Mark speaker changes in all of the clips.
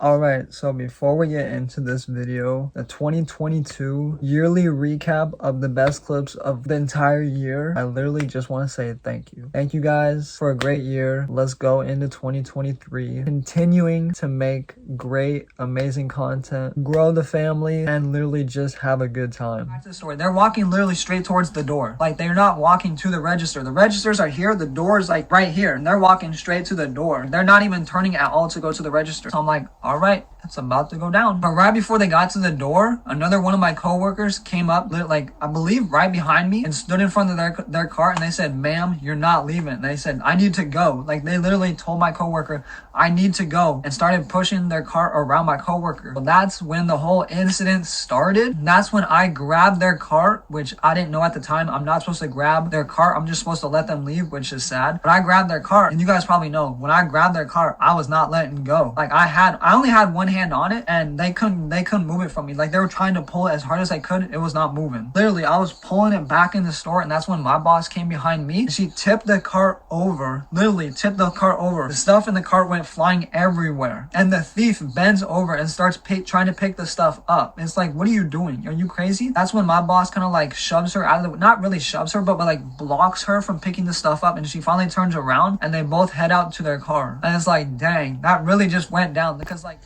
Speaker 1: Alright, so before we get into this video, the 2022 yearly recap of the best clips of the entire year, I literally just want to say thank you. Thank you guys for a great year. Let's go into 2023, continuing to make great, amazing content, grow the family, and literally just have a good time. Back to the story. They're walking literally straight towards the door. Like, they're not walking to the register. The registers are here, the door is like right here, and they're walking straight to the door. They're not even turning at all to go to the register. So I'm like, all right, it's about to go down. But right before they got to the door, another one of my coworkers came up, like, I believe right behind me, and stood in front of their cart, and they said, "Ma'am, you're not leaving." And they said, "I need to go." Like, they literally told my coworker, "I need to go," and started pushing their cart around my coworker. Well, that's when the whole incident started. That's when I grabbed their cart, which I didn't know at the time. I'm not supposed to grab their cart. I'm just supposed to let them leave, which is sad. But I grabbed their cart, and you guys probably know, when I grabbed their cart, I was not letting go. Like, I only had one hand on it, and they couldn't move it from me. Like, they were trying to pull it as hard as I could. It was not moving. Literally, I was pulling it back in the store, and that's when my boss came behind me, and she tipped the cart over. Literally tipped the cart over. The stuff in the cart went flying everywhere, and the thief bends over and starts trying to pick the stuff up. It's like, what are you doing? Are you crazy? That's when my boss kind of like shoves her out of the, not really shoves her, but like blocks her from picking the stuff up, and she finally turns around, and they both head out to their car. And it's like, dang, that really just went down, because like,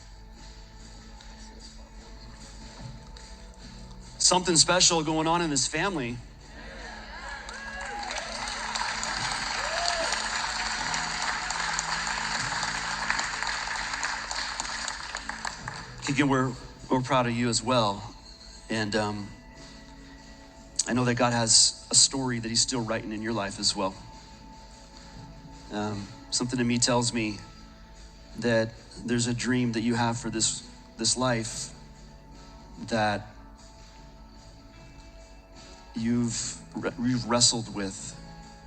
Speaker 2: something special going on in this family. Keegan, we're proud of you as well. And I know that God has a story that he's still writing in your life as well. Something in me tells me that there's a dream that you have for this life that you've wrestled with,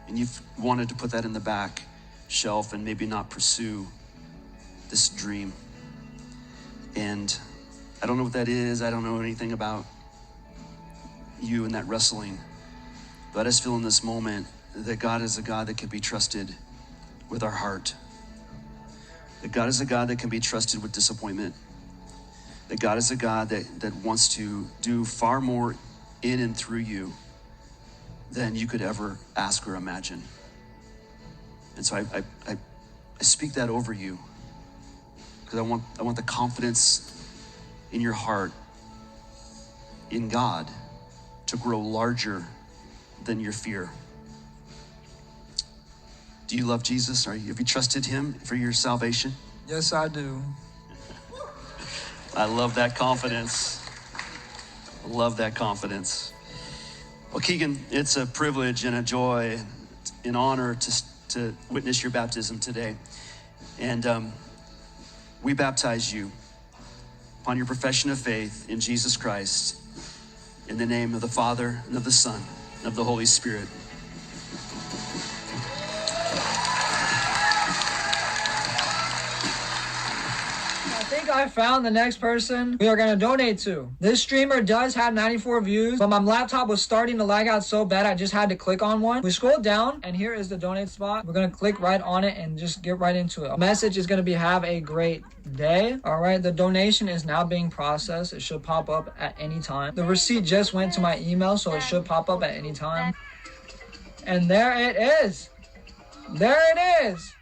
Speaker 2: and you've wanted to put that in the back shelf and maybe not pursue this dream. And I don't know what that is. I don't know anything about you and that wrestling, but I just feel in this moment that God is a God that can be trusted with our heart. That God is a God that can be trusted with disappointment. That God is a God that wants to do far more in and through you than you could ever ask or imagine. And so I speak that over you, because I want the confidence in your heart in God to grow larger than your fear. Do you love Jesus? Have you trusted him for your salvation?
Speaker 1: yes, I do.
Speaker 2: I love that confidence. I love that confidence. Well, Keegan, it's a privilege and a joy, an honor to witness your baptism today. And we baptize you upon your profession of faith in Jesus Christ, in the name of the Father, and of the Son, and of the Holy Spirit.
Speaker 1: I think I found the next person we are going to donate to. This streamer does have 94 views, but my laptop was starting to lag out so bad I just had to click on one. We scroll down, and here is the donate spot. We're going to click right on it and just get right into it. A message is going to be, "Have a great day." All right, the donation is now being processed. It should pop up at any time. The receipt just went to my email, so it should pop up at any time. And there it is. There it is.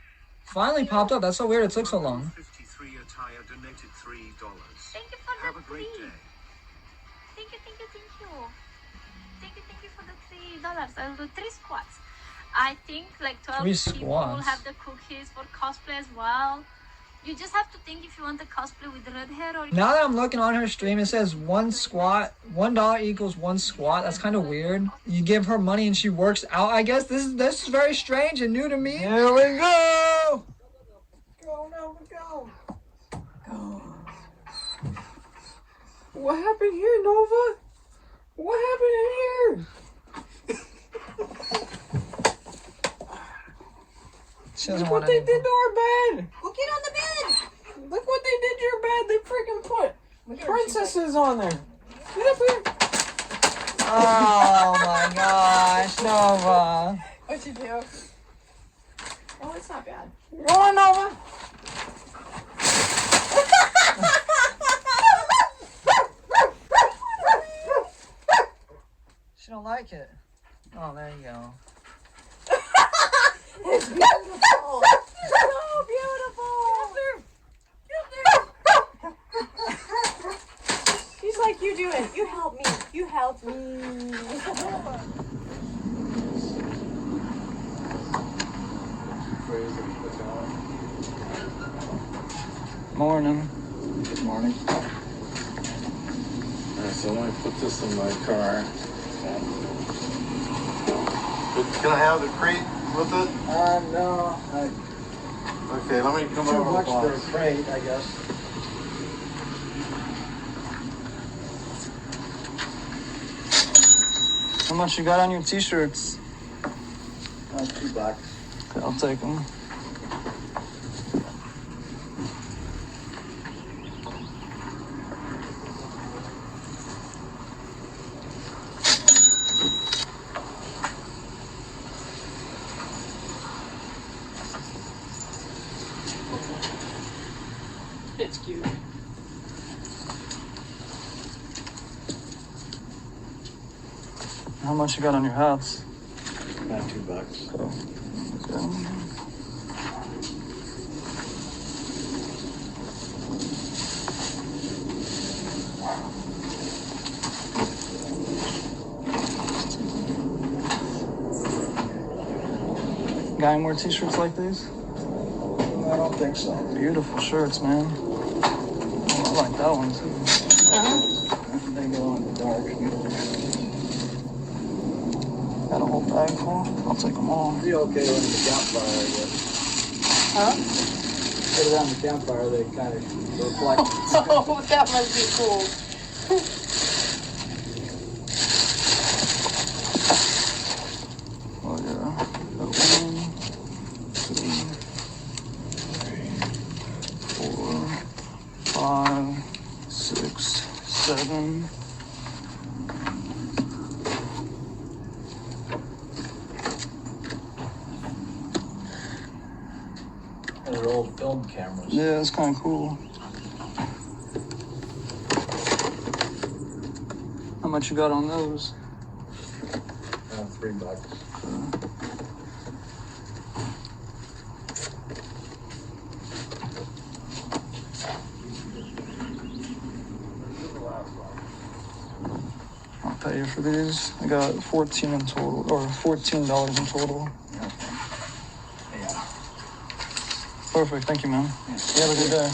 Speaker 1: Finally popped up. That's so weird it took so long.
Speaker 3: Donated $3.
Speaker 4: Thank you for
Speaker 3: Have
Speaker 4: the
Speaker 3: a great
Speaker 4: three.
Speaker 3: day.
Speaker 4: Thank you. Thank you for the $3. I'll do 3 squats. I think like 12
Speaker 1: 3
Speaker 4: people will
Speaker 1: squats.
Speaker 4: have the cookies for cosplay as well. You just have to think if you want the cosplay with red hair or...
Speaker 1: Now that I'm looking on her stream, it says one squat, $1 equals 1 squat. That's kind of weird. You give her money and she works out. I guess this is very strange and new to me. Here we go. Go, Nova, go. Go. What happened here, Nova? What happened in here? Look what they did to our bed.
Speaker 5: Go get on the bed.
Speaker 1: Look what they did to your bed. They freaking put princesses on there. Get up here. Oh my gosh, Nova.
Speaker 5: What'd you do? Oh, it's not bad.
Speaker 1: Go on, Nova. like it. Oh, there you go.
Speaker 5: It's beautiful. So beautiful. She's like, you do it. You help me. You help me.
Speaker 1: Morning.
Speaker 6: Good morning. So let me put this in my car. Can I have the crate with it?
Speaker 1: No.
Speaker 6: Okay, let me come over the box.
Speaker 1: crate, I guess. How much you got on your t-shirts?
Speaker 6: $2.
Speaker 1: Okay, I'll take them.
Speaker 5: It's cute.
Speaker 1: How much you got on your hats?
Speaker 6: About $2.
Speaker 1: Okay. Got any more t-shirts like these?
Speaker 6: I don't think so.
Speaker 1: Beautiful shirts, man. Oh, I like that one too.
Speaker 6: They go in the dark.
Speaker 1: Got a whole bag full. I'll take them all.
Speaker 6: Be okay on the campfire, I guess.
Speaker 5: Huh?
Speaker 6: Put it on the campfire, they kind of reflect.
Speaker 5: Oh, that must be cool.
Speaker 1: Oh yeah. Got 1, 2, 3, 4, 5, 6, 7.
Speaker 6: They're old film cameras.
Speaker 1: Yeah, it's kind of cool. How much you got on those?
Speaker 6: $3.
Speaker 1: I'll pay you for these. I got 14 in total, or $14 in total.
Speaker 6: Yeah.
Speaker 1: Perfect. Thank you, man. You have a good day.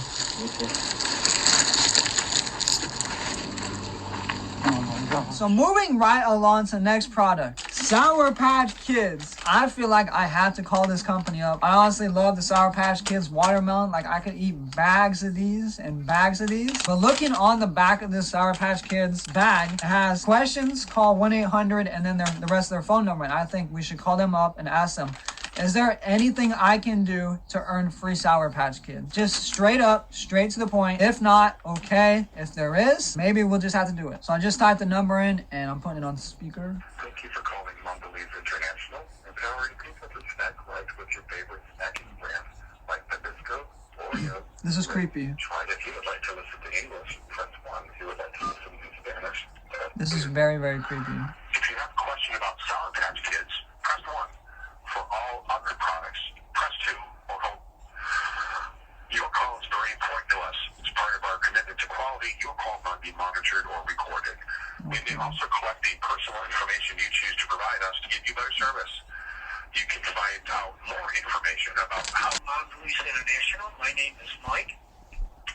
Speaker 1: Oh my God. So moving right along to the next product, Sour Patch Kids. I feel like I have to call this company up. I honestly love the Sour Patch Kids watermelon. Like I could eat bags of these and bags of these. But looking on the back of this Sour Patch Kids bag, it has questions, call 1-800 and then the rest of their phone number. And I think we should call them up and ask them, is there anything I can do to earn free Sour Patch Kids? Just straight up, straight to the point. If not, okay. If there is, maybe we'll just have to do it. So I just typed the number in and I'm putting it on speaker.
Speaker 3: Thank you for calling Mondelez International, empowering people to snack right with your favorite snacking brands like Nabisco, Oreo.
Speaker 1: This is creepy.
Speaker 3: Try it if you would like to listen to English. Press 1 if you would like to listen to Spanish.
Speaker 1: This is very, very creepy.
Speaker 3: If you have a question about Sour Patch Kids, press 1. For all other products, press 2 or hold. Your call is very important to us. As part of our commitment to quality, your call might be monitored or recorded. We may also collect the personal information you choose to provide us to give you better service. You can find out more information about how Mondelez International. My name is Mike.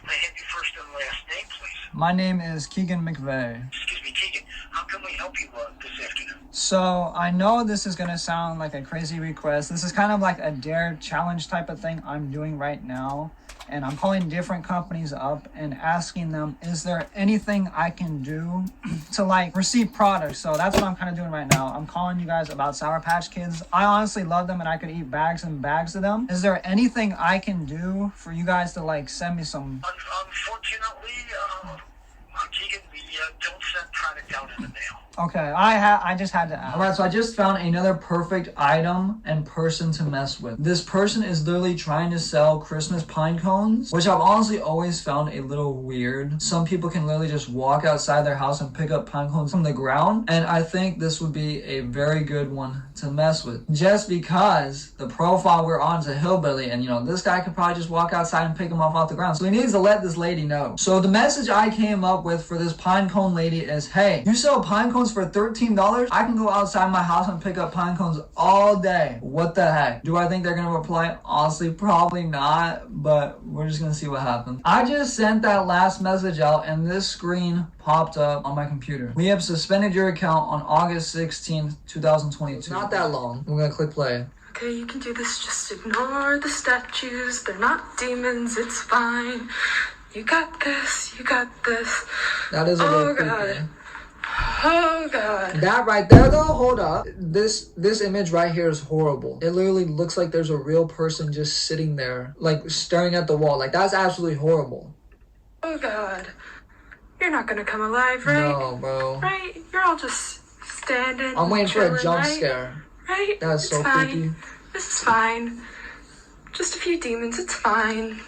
Speaker 3: May I have your first and last name, please?
Speaker 1: My name is Keegan McVeigh.
Speaker 3: Excuse me, Keegan. How can we help you this afternoon?
Speaker 1: So I know this is gonna sound like a crazy request. This is kind of like a dare challenge type of thing I'm doing right now. And I'm calling different companies up and asking them, is there anything I can do to like receive products? So that's what I'm kind of doing right now. I'm calling you guys about Sour Patch Kids. I honestly love them and I could eat bags and bags of them. Is there anything I can do for you guys to like send me some?
Speaker 3: Unfortunately, Keegan, we don't send product out in the mail.
Speaker 1: Okay, I just had to ask. Alright, so I just found another perfect item and person to mess with. This person is literally trying to sell Christmas pine cones, which I've honestly always found a little weird. Some people can literally just walk outside their house and pick up pine cones from the ground, and I think this would be a very good one to mess with. Just because the profile we're on is a hillbilly, and you know, this guy could probably just walk outside and pick them off the ground. So he needs to let this lady know. So the message I came up with for this pine cone lady is, hey, you sell pine cones for $13? I can go outside my house and pick up pine cones all day. What the heck? Do I think they're gonna reply? Honestly, probably not, but we're just gonna see what happens. I just sent that last message out and this screen popped up on my computer. We have suspended your account on August 16th, 2022. It's not that long. We're gonna click play.
Speaker 7: Okay, you can do this. Just ignore the statues. They're not demons. It's fine. You got this. You got this.
Speaker 1: That is a
Speaker 7: Oh,
Speaker 1: little
Speaker 7: God.
Speaker 1: creepy.
Speaker 7: Oh, God.
Speaker 1: That right there though, hold up. This image right here is horrible. It literally looks like there's a real person just sitting there, like staring at the wall. Like that's absolutely horrible.
Speaker 7: Oh, God. You're not gonna come alive, right?
Speaker 1: No, bro.
Speaker 7: Right? You're all just standing.
Speaker 1: I'm waiting for a
Speaker 7: chilling,
Speaker 1: jump
Speaker 7: right?
Speaker 1: scare.
Speaker 7: Right?
Speaker 1: That's
Speaker 7: It's
Speaker 1: so
Speaker 7: fine.
Speaker 1: creepy.
Speaker 7: This is fine. Just a few demons. It's fine.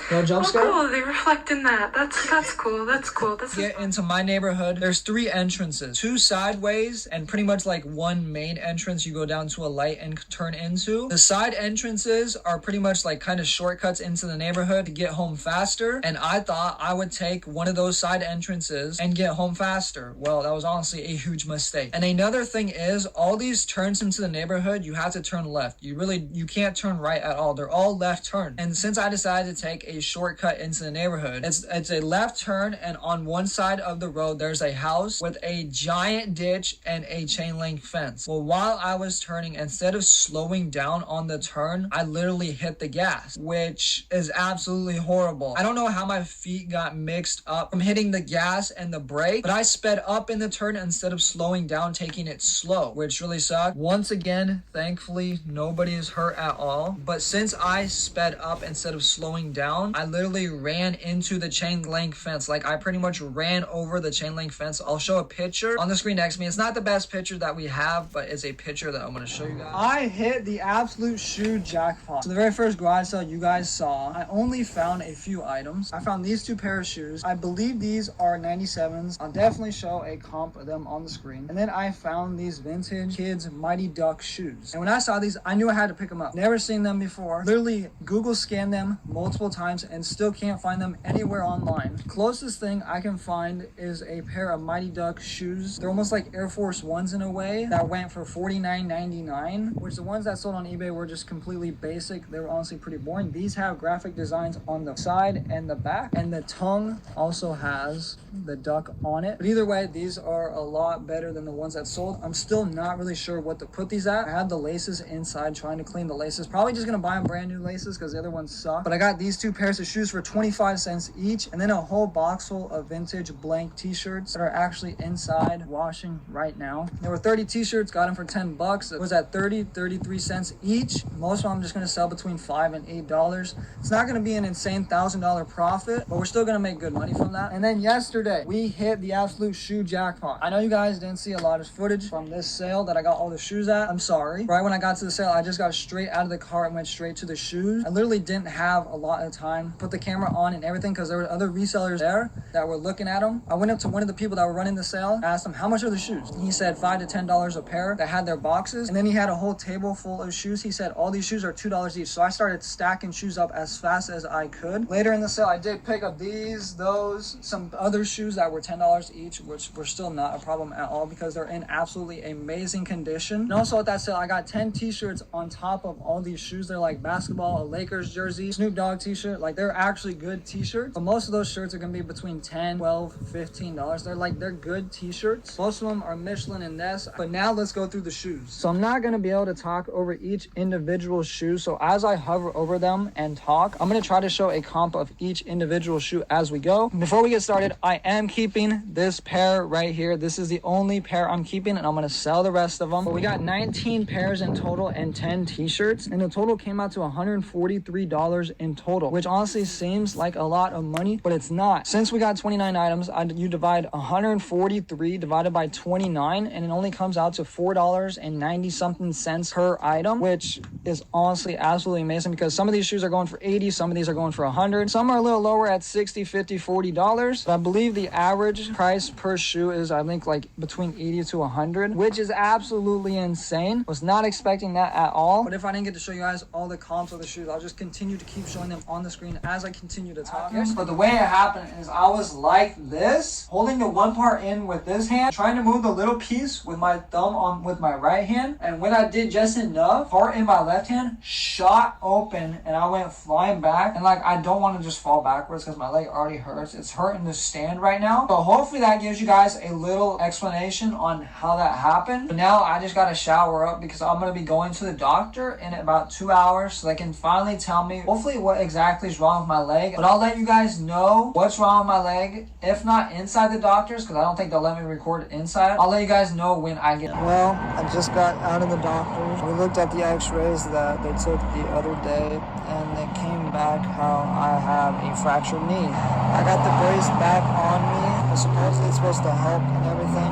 Speaker 1: No jump
Speaker 7: Oh,
Speaker 1: scare?
Speaker 7: cool. They reflect in that. That's cool. That's cool. This is
Speaker 1: Get into my neighborhood. There's 3 entrances, 2 sideways and pretty much like 1 main entrance you go down to a light and turn into. The side entrances are pretty much like kind of shortcuts into the neighborhood to get home faster, and I thought I would take one of those side entrances and get home faster. Well, that was honestly a huge mistake. And another thing is, all these turns into the neighborhood, you have to turn left. You can't turn right at all. They're all left turn. And since I decided to take a shortcut into the neighborhood, it's a left turn, and on one side of the road there's a house with a giant ditch and a chain link fence. Well, while I was turning, instead of slowing down on the turn, I literally hit the gas, which is absolutely horrible. I don't know how my feet got mixed up from hitting the gas and the brake, but I sped up in the turn instead of slowing down, taking it slow, which really sucked. Once again, thankfully nobody is hurt at all, but since I sped up instead of slowing down, I literally ran into the chain link fence. Like I pretty much ran over the chain link fence. I'll show a picture on the screen next to me. It's not the best picture that we have, but it's a picture that I'm going to show you guys. I hit the absolute shoe jackpot. So the very first garage sale you guys saw, I only found a few items. I found these 2 pairs of shoes. I believe these are 97s. I'll definitely show a comp of them on the screen. And then I found these vintage kids Mighty Duck shoes. And when I saw these, I knew I had to pick them up. Never seen them before. Literally Google scanned them multiple times and still can't find them anywhere online. Closest thing I can find is a pair of Mighty Duck shoes. They're almost like Air Force Ones in a way, that went for $49.99, which the ones that sold on eBay were just completely basic. They were honestly pretty boring. These have graphic designs on the side and the back, and the tongue also has the duck on it. But either way, these are a lot better than the ones that sold. I'm still not really sure what to put these at. I had the laces inside, trying to clean the laces. Probably just gonna buy them brand new laces because the other ones suck. But I got these 2 pairs of shoes for 25 cents each, and then a whole box full of vintage blank t-shirts that are actually inside washing right now. There were 30 t-shirts, got them for 10 bucks. It was at 33 cents each. Most of them I'm just gonna sell between $5 and $8. It's not gonna be an insane $1,000 profit, but we're still gonna make good money from that. And then yesterday we hit the absolute shoe jackpot. I know you guys didn't see a lot of footage from this sale that I got all the shoes at. I'm sorry. Right when I got to the sale, I just got straight out of the car and went straight to the shoes. I literally didn't have a lot of time to put the camera on and everything because there were other resellers there that were looking at them. I went up to one of the people that were running the sale, asked him how much are the shoes. And he said $5 to $10 a pair that had their boxes. And then he had a whole table full of shoes. He said all these shoes are $2 each. So I started stacking shoes up as fast as I could. Later in the sale, I did pick up these, those, some other shoes that were $10 each, which were still not a problem at all because they're in absolutely amazing condition. And also at that sale, I got 10 t-shirts on top of all these shoes. They're like basketball, a Lakers jersey, Snoop Dogg t-shirt. Like they're actually good t-shirts. But most of those shirts are gonna be between $10, $12, $15. They're good t-shirts. Most of them are Michelin and Ness. But now let's go through the shoes. So I'm not gonna be able to talk over each individual shoe. So as I hover over them and talk, I'm gonna try to show a comp of each individual shoe as we go. Before we get started, I am keeping this pair right here. This is the only pair I'm keeping, and I'm gonna sell the rest of them. But we got 19 pairs in total and 10 t-shirts, and the total came out to $143 in total, which honestly seems like a lot of money, but it's not. Since we got 29 items, you divide 143 divided by 29, and it only comes out to $4.90 something cents per item, which is honestly absolutely amazing because some of these shoes are going for 80, some of these are going for 100, some are a little lower at 60, 50, $40, but I believe the average price per shoe is, I think, like between 80 to 100, which is absolutely insane. Was not expecting that at all. But if I didn't get to show you guys all the comps of the shoes, I'll just continue to keep showing them on the screen as I continue to talk. But the way it happened is I was like this, holding the one part in with this hand, trying to move the little piece with my thumb on with my right hand, and when I did just enough, part in my left hand shot open and I went flying back. And like, I don't want to just fall backwards because my leg already hurts. It's hurting to stand right now. So hopefully that gives you guys a little explanation on how that happened. But now I just gotta shower up because I'm gonna be going to the doctor in about 2 hours so they can finally tell me hopefully what exactly is wrong with my leg. But I'll let you guys know what's wrong with my leg, if not inside the doctor's, because I don't think they'll let me record it inside. I'll let you guys know when I get. Well, I just got out of the doctor's. We looked at the x-rays that they took the other day, and they came back how I have a fractured knee. I got the brace back on me. Supposedly it's supposed to help and everything.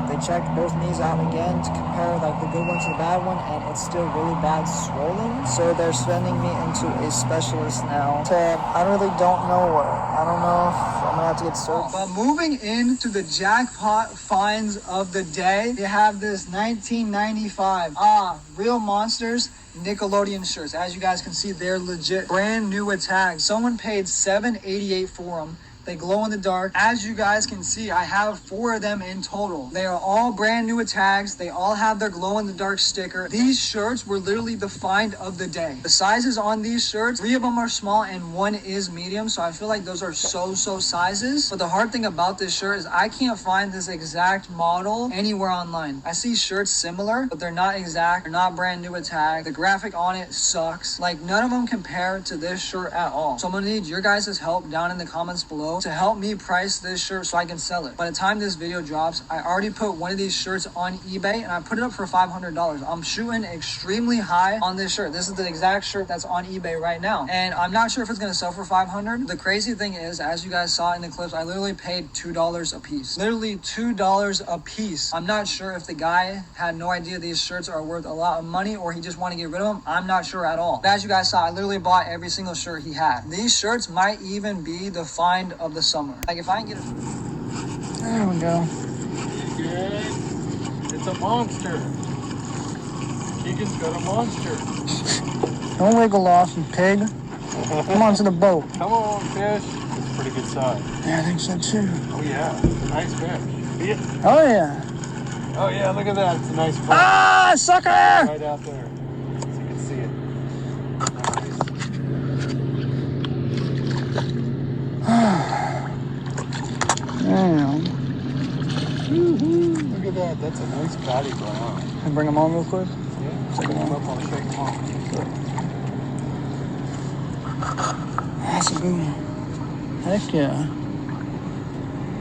Speaker 1: They checked both knees out again to compare like the good one to the bad one, and it's still really bad swollen. So they're sending me into a specialist now. So I really don't know what. I don't know if I'm gonna have to get surgery. But moving into the jackpot finds of the day, they have this 1995 Real Monsters Nickelodeon shirts. As you guys can see, they're legit brand new with tags. Someone paid $7.88 for them. They glow in the dark. As you guys can see, I have 4 of them in total. They are all brand new with tags. They all have their glow in the dark sticker. These shirts were literally the find of the day. The sizes on these shirts, 3 of them are small and 1 is medium. So I feel like those are so sizes. But the hard thing about this shirt is I can't find this exact model anywhere online. I see shirts similar, but they're not exact. They're not brand new with tag. The graphic on it sucks. Like, none of them compare to this shirt at all. So I'm gonna need your guys' help down in the comments below to help me price this shirt so I can sell it. By the time this video drops, I already put one of these shirts on eBay and I put it up for $500. I'm shooting extremely high on this shirt. This is the exact shirt that's on eBay right now. And I'm not sure if it's gonna sell for $500. The crazy thing is, as you guys saw in the clips, I literally paid $2 a piece. Literally $2 a piece. I'm not sure if the guy had no idea these shirts are worth a lot of money or he just wanted to get rid of them. I'm not sure at all. But as you guys saw, I literally bought every single shirt he had. These shirts might even be the find of the summer. Like, if I can get it. There we go.
Speaker 8: Good. It's a monster. Keegan's got a monster.
Speaker 1: Don't wiggle off, you pig. Come on to the boat.
Speaker 8: Come on, fish. It's a pretty good size.
Speaker 1: Yeah, I think so too.
Speaker 8: Oh, yeah. Nice fish. See it?
Speaker 1: Oh, yeah.
Speaker 8: Oh, yeah, look at that. It's a nice fish.
Speaker 1: Ah, sucker!
Speaker 8: Right out there. So you can see it.
Speaker 1: Damn.
Speaker 8: Look at that. That's a nice fatty brown.
Speaker 1: Can I bring them on real quick?
Speaker 8: Yeah. Shake them up. I'll shake them off.
Speaker 1: That's a good one. Heck yeah.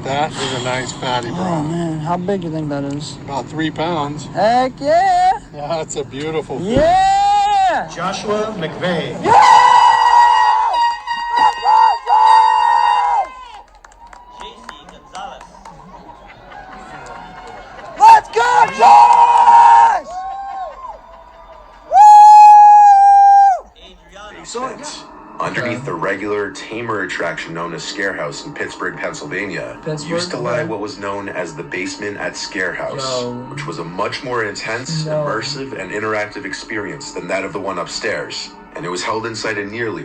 Speaker 8: That is a nice fatty
Speaker 1: Oh,
Speaker 8: brown.
Speaker 1: man. How big do you think that is?
Speaker 8: About 3 pounds.
Speaker 1: Heck yeah!
Speaker 8: Yeah, that's a beautiful fish.
Speaker 1: Yeah!
Speaker 8: Joshua McVeigh.
Speaker 1: Let's go, Josh!
Speaker 9: Basement. Underneath the regular, tamer attraction known as Scare House in Pittsburgh, Pennsylvania, used to lie what was known as the basement at Scare House, which was a much more intense, immersive, and interactive experience than that of the one upstairs. And it was held inside a nearly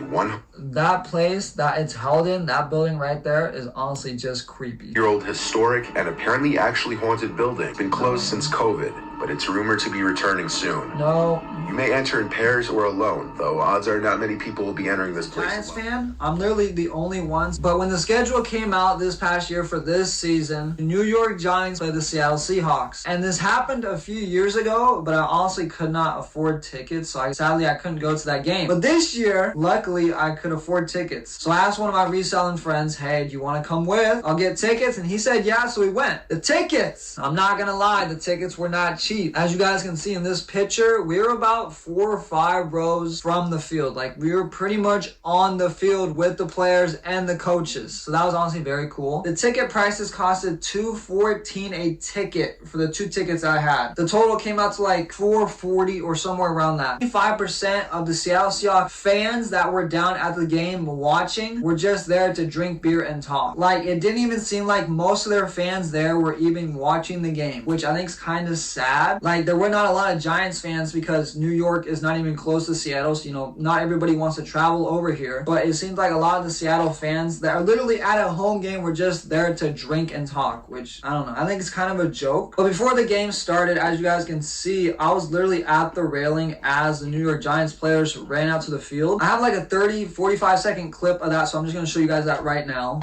Speaker 1: That place that it's held in, that building right there, is honestly just creepy.
Speaker 9: 100-year-old historic and apparently actually haunted building. It's been closed since COVID, but it's rumored to be returning soon.
Speaker 1: No.
Speaker 9: You may enter in pairs or alone, though odds are not many people will be entering this place
Speaker 1: Giants
Speaker 9: alone.
Speaker 1: fan, I'm literally the only one. But when the schedule came out this past year for this season, the New York Giants played the Seattle Seahawks. And this happened a few years ago, but I honestly could not afford tickets, so sadly I couldn't go to that game. But this year, luckily, I could afford tickets. So I asked one of my reselling friends, hey, do you want to come with? I'll get tickets. And he said, yeah, so we went. The tickets, I'm not gonna lie, the tickets were not cheap. cheap. As you guys can see in this picture, we were about 4 or 5 rows from the field. Like, we were pretty much on the field with the players and the coaches. So that was honestly very cool. The ticket prices costed $214 a ticket for the 2 tickets I had. The total came out to like $440 or somewhere around that. 5% of the Seattle Seahawks fans that were down at the game watching were just there to drink beer and talk. Like, it didn't even seem like most of their fans there were even watching the game, which I think is kind of sad. Like, there were not a lot of Giants fans because New York is not even close to Seattle, so, you know, not everybody wants to travel over here. But it seems like a lot of the Seattle fans that are literally at a home game were just there to drink and talk, which, I don't know, I think it's kind of a joke. But before the game started, as you guys can see, I was literally at the railing as the New York Giants players ran out to the field. I have like a 30-45 second clip of that, so I'm just going to show you guys that right now.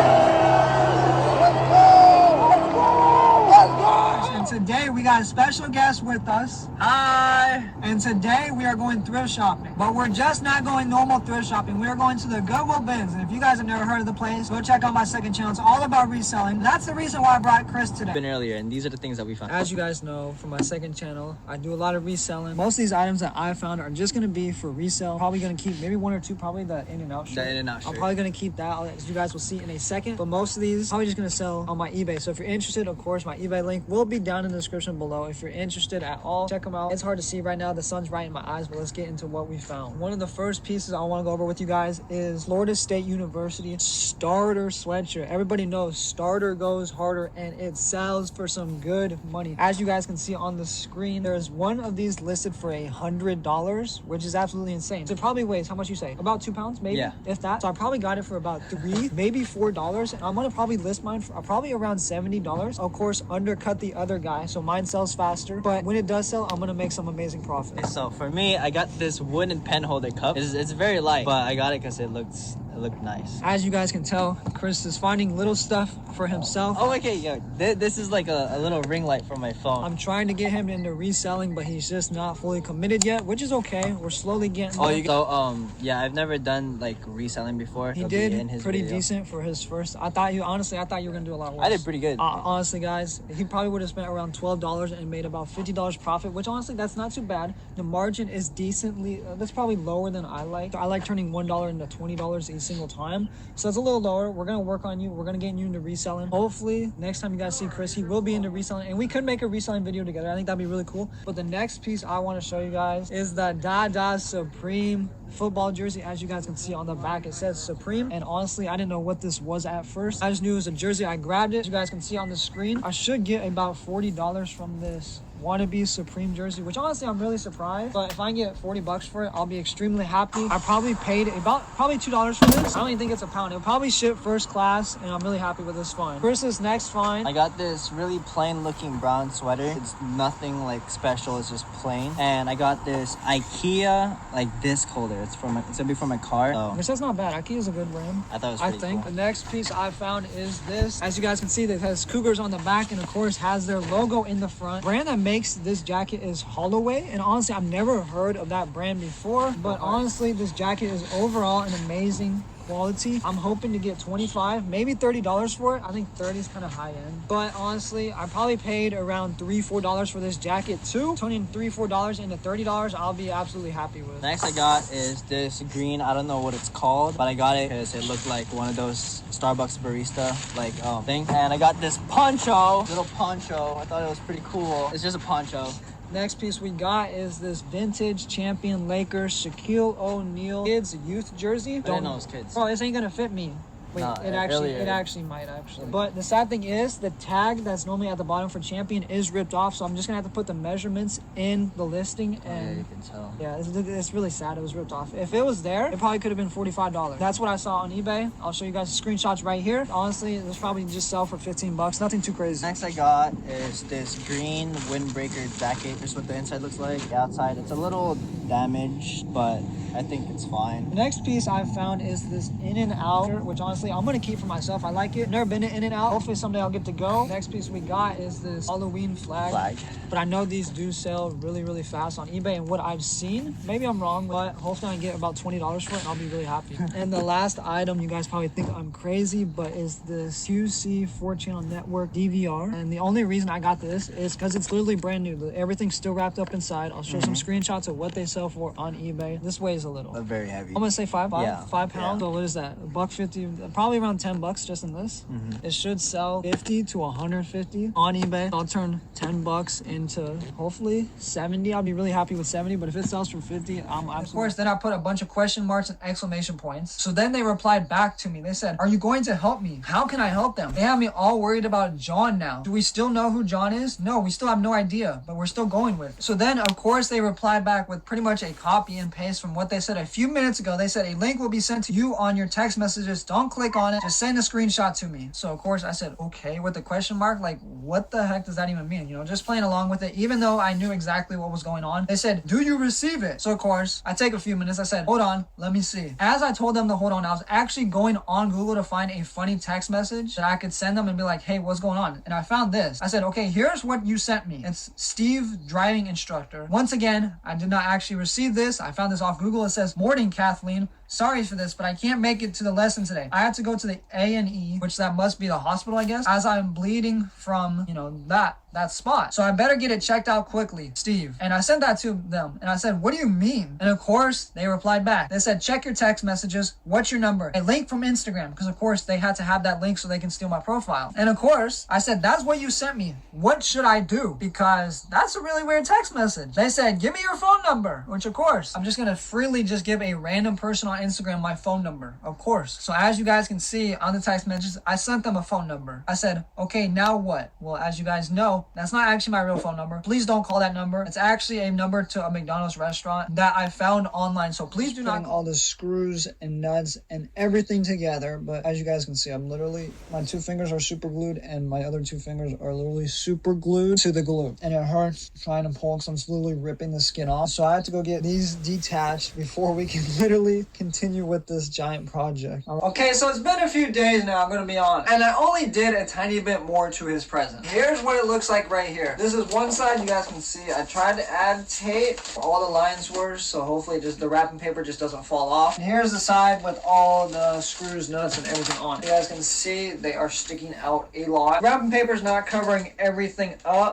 Speaker 1: And today we got a special guest with us. Hi! And today we are going thrift shopping. But we're just not going normal thrift shopping. We are going to the Goodwill Bins. And if you guys have never heard of the place, go check out my second channel. It's all about reselling. That's the reason why I brought Chris today.
Speaker 10: Been earlier, and these are the things that we found.
Speaker 1: As you guys know, from my second channel, I do a lot of reselling. Most of these items that I found are just going to be for resale. Probably going to keep maybe 1 or 2, probably the In-N-Out shirt.
Speaker 10: The In-N-Out shirt.
Speaker 1: I'm probably going to keep that, as you guys will see in a second. But most of these, probably just going to sell on my eBay. So if you're interested, of course, my eBay link will be down in the description below. If you're interested at all, check them out. It's hard to see right now. The sun's right in my eyes, but let's get into what we found. One of the first pieces I want to go over with you guys is Florida State University starter sweatshirt. Everybody knows starter goes harder, and it sells for some good money. As you guys can see on the screen, there's one of these listed for $100, which is absolutely insane. So it probably weighs, how much you say? About 2 pounds, maybe?
Speaker 10: Yeah.
Speaker 1: If that. So I probably got it for about $3, maybe $4. And I'm going to probably list mine for probably around $70. Of course, undercut the other guy, so mine sells faster. But when it does sell, I'm going to make some amazing profit.
Speaker 10: So for me, I got this wooden pen holder cup. It's very light, but I got it because it looked nice.
Speaker 1: As you guys can tell, Chris is finding little stuff for himself.
Speaker 10: Oh, okay, yeah. This is like a little ring light for my phone.
Speaker 1: I'm trying to get him into reselling, but he's just not fully committed yet, which is okay. We're slowly getting there.
Speaker 10: So yeah, I've never done like reselling before.
Speaker 1: He did pretty decent for his first. I thought you were gonna do a lot worse.
Speaker 10: I did pretty good.
Speaker 1: Honestly, guys, he probably would have spent around $12 and made about $50 profit, which honestly, that's not too bad. The margin is decently, that's probably lower than I like. I like turning $1 into $20 each single time, so that's a little lower. We're gonna work on you. We're gonna get you into reselling. Hopefully, next time you guys see Chris, he will be into reselling, and we could make a reselling video together. I think that'd be really cool. But the next piece I want to show you guys is the Dada Supreme football jersey. As you guys can see on the back, it says Supreme, and honestly, I didn't know what this was at first. I just knew it was a jersey. I grabbed it. As you guys can see on the screen, I should get about $40 from this wannabe Supreme jersey, which honestly I'm really surprised, but if I can get $40 for it, I'll be extremely happy. I probably paid probably $2 for this. I don't even think it's a pound. It'll probably ship first class, and I'm really happy with this find. Chris's next find,
Speaker 10: I got this really plain looking brown sweater. It's nothing like special, it's just plain. And I got this IKEA like disc holder. It's gonna be for my car. So
Speaker 1: which that's not bad. IKEA is a good brand.
Speaker 10: I thought it was pretty cool.
Speaker 1: The next piece I found is this. As you guys can see, it has Cougars on the back, and of course has their logo in the front. Brand that makes this jacket is Holloway, and honestly I've never heard of that brand before, but honestly this jacket is overall an amazing quality. I'm hoping to get $25, maybe $30 for it. I think 30 is kind of high end, but honestly I probably paid around $3-4 for this jacket too. Turning $3-4 into $30, I'll be absolutely happy with.
Speaker 10: Next I got is this green, I don't know what it's called, but I got it because it looked like one of those Starbucks barista like thing. And I got this little poncho. I thought it was pretty cool. It's just a poncho.
Speaker 1: Next piece we got is this vintage champion Lakers Shaquille O'Neal kids youth jersey.
Speaker 10: I didn't know it was kids.
Speaker 1: Bro, this ain't gonna fit me. Wait,
Speaker 10: No,
Speaker 1: it actually might. But the sad thing is, the tag that's normally at the bottom for champion is ripped off, so I'm just gonna have to put the measurements in the listing. And
Speaker 10: yeah, you can tell.
Speaker 1: Yeah, it's really sad it was ripped off. If it was there, it probably could have been $45. That's what I saw on eBay. I'll show you guys the screenshots right here. Honestly, this probably just sell for $15. Nothing too crazy.
Speaker 10: Next I got is this green windbreaker jacket. Here's what the inside looks like. The outside, it's a little damaged, but I think it's fine.
Speaker 1: The next piece I found is this In-N-Out shirt, which honestly honestly, I'm gonna keep for myself. I like it. Never been in and out. Hopefully someday I'll get to go. Next piece we got is this Halloween flag. But I know these do sell really, really fast on eBay, and what I've seen, maybe I'm wrong, but hopefully I can get about $20 for it and I'll be really happy. And the last item, you guys probably think I'm crazy, but is this QC 4-channel network DVR. And the only reason I got this is because it's literally brand new. Everything's still wrapped up inside. I'll show some screenshots of what they sell for on eBay. This weighs a little.
Speaker 10: They're very heavy.
Speaker 1: I'm gonna say 5 pounds.
Speaker 10: Yeah.
Speaker 1: 5 pounds. So what is that? $1.50, probably around $10 just in this. It should sell 50 to 150 on eBay. I'll turn $10 into hopefully 70. I'll be really happy with 70, but if it sells for 50, I'm absolutely. Of course, then I put a bunch of question marks and exclamation points. So then they replied back to me. They said, "Are you going to help me? How can I help them?" They have me all worried about John now. Do we still know who John is? No, we still have no idea, but we're still going with it. So then, of course, they replied back with pretty much a copy and paste from what they said a few minutes ago. They said, "A link will be sent to you on your text messages. Don't click on it. Just send a screenshot to me." So, of course, I said, okay, with the question mark. Like, what the heck does that even mean? You know, just playing along with it, even though I knew exactly what was going on. They said, "Do you receive it?" So, of course, I take a few minutes. I said, "Hold on, let me see." As I told them to hold on, I was actually going on Google to find a funny text message that I could send them and be like, "Hey, what's going on?" And I found this. I said, "Okay, here's what you sent me. It's Steve, driving instructor." Once again, I did not actually receive this. I found this off Google. It says, "Morning, Kathleen. Sorry for this, but I can't make it to the lesson today. I had to go to the A&E, which that must be the hospital, I guess, as I'm bleeding from, you know, that spot. So I better get it checked out quickly, Steve." And I sent that to them. And I said, "What do you mean?" And of course, they replied back. They said, "Check your text messages. What's your number?" A link from Instagram, because of course they had to have that link so they can steal my profile. And of course, I said, "That's what you sent me. What should I do?" Because that's a really weird text message. They said, "Give me your phone number," which of course, I'm just going to freely just give a random person on Instagram my phone number, of course. So as you guys can see on the text messages, I sent them a phone number. I said, "Okay, now what?" Well, as you guys know, that's not actually my real phone number. Please don't call that number. It's actually a number to a McDonald's restaurant that I found online. So please do not. All the screws and nuts and everything together. But as you guys can see, my 2 fingers are super glued and my other 2 fingers are literally super glued to the glue. And it hurts trying to pull because I'm slowly ripping the skin off. So I had to go get these detached before we can literally continue with this giant project. Okay, so it's been a few days now, I'm gonna be honest. And I only did a tiny bit more to his present. Here's what it looks like right here. This is one side, you guys can see. I tried to add tape where all the lines were, so hopefully just the wrapping paper just doesn't fall off. And here's the side with all the screws, nuts, and everything on it. You guys can see they are sticking out a lot. Wrapping paper is not covering everything up.